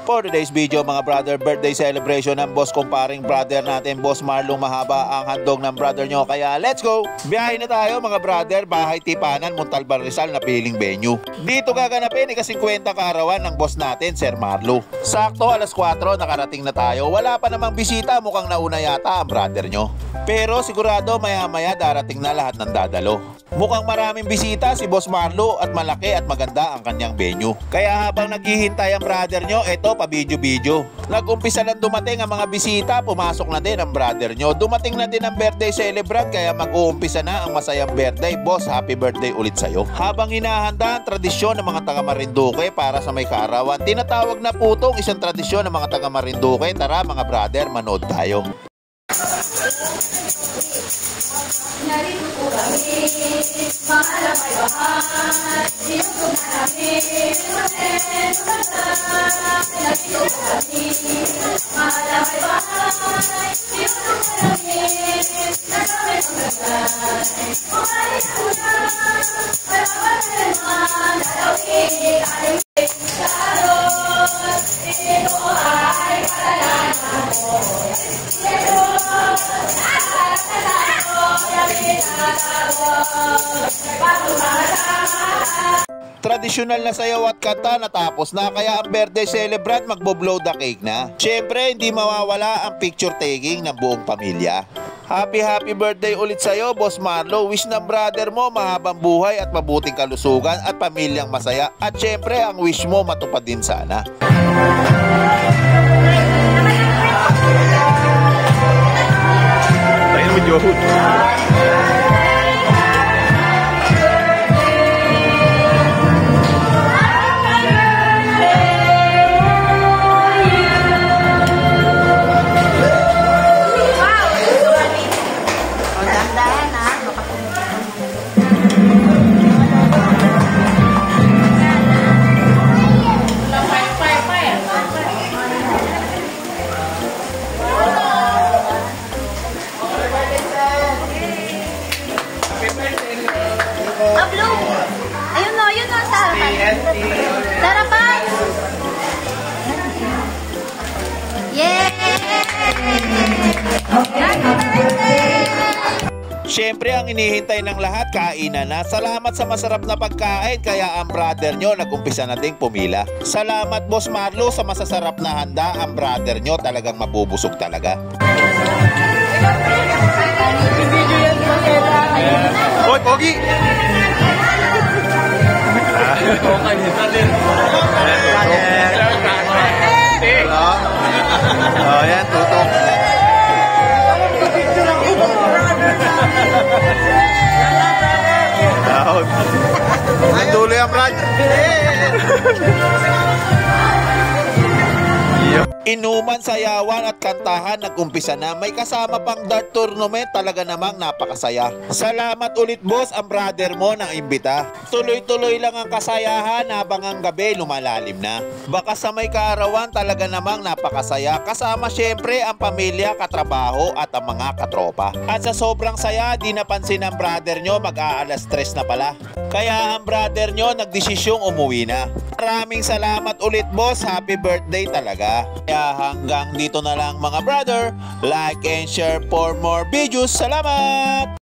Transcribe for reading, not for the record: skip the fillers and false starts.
For today's video mga brother, birthday celebration ng boss kumparing brother natin, Boss Marlong Mahaba ang handog ng brother nyo. Kaya let's go! Biyahe na tayo mga brother, Bahay Tipanan, Montalban, Rizal na piling venue. Dito gaganapin ika-50 kaarawan ng boss natin, Sir Marlo. Sakto alas 4 nakarating na tayo. Wala pa namang bisita, mukhang nauna yata ang brother nyo. Pero sigurado maya-maya darating na lahat ng dadalo. Mukhang maraming bisita si Boss Marlo at malaki at maganda ang kanyang venue. Kaya habang naghihintay ang brother nyo, eto pa video-video. Nag-umpisa lang dumating ang mga bisita, pumasok na din ang brother nyo. Dumating na din ang birthday celebrant kaya mag-uumpisa na ang masayang birthday. Boss, happy birthday ulit sa'yo. Habang hinahanda ang tradisyon ng mga taga Marinduque para sa may kaarawan, tinatawag na po itong isang tradisyon ng mga taga Marinduque. Tara mga brother, manood tayo. Narito po kami, mahal ang may bahay, dito po namin, narito po kami, mahal ang may bahay, dito po namin, nasabi ang gagay, bumalik ako na, malaman na naman, nalawin, aling karot, ito ay kalalaman mo, ito, Tradisyonal na sayaw at kanta natapos na, kaya ang birthday celebrant magbo-blow the cake na. Siyempre hindi mawawala ang picture taking ng buong pamilya. Happy birthday ulit sa'yo Boss Marlo. Wish ng brother mo mahabang buhay at mabuting kalusugan at pamilyang masaya. At siyempre ang wish mo matupad din sana. Tayo mo Johud. Ayun no, sarapan! Yay! Siyempre ang inihintay ng lahat, kainan na. Salamat sa masarap na pagkain kaya ang brother nyo nag-umpisa na ding pumila. Salamat Boss Marlo sa masasarap na handa. Ang brother nyo talagang mabubusog talaga. Hoy, Pogi! Oh, yan, tutok. Tuloy ang brad. Inuman, sayawan at kantahan nag-umpisa na. May kasama pang dart tournament, talaga namang napakasaya. Salamat ulit boss, ang brother mo nang imbita. Tuloy-tuloy lang ang kasayahan habang ang gabi lumalalim na. Baka sa may kaarawan talaga namang napakasaya. Kasama syempre ang pamilya, katrabaho at ang mga katropa. At sa sobrang saya, di napansin ng brother nyo mag-aalas 3 na pala. Kaya ang brother nyo nagdesisyong umuwi na. Maraming salamat ulit boss, happy birthday talaga. Kaya hanggang dito na lang mga brother. Like and share for more videos. Salamat!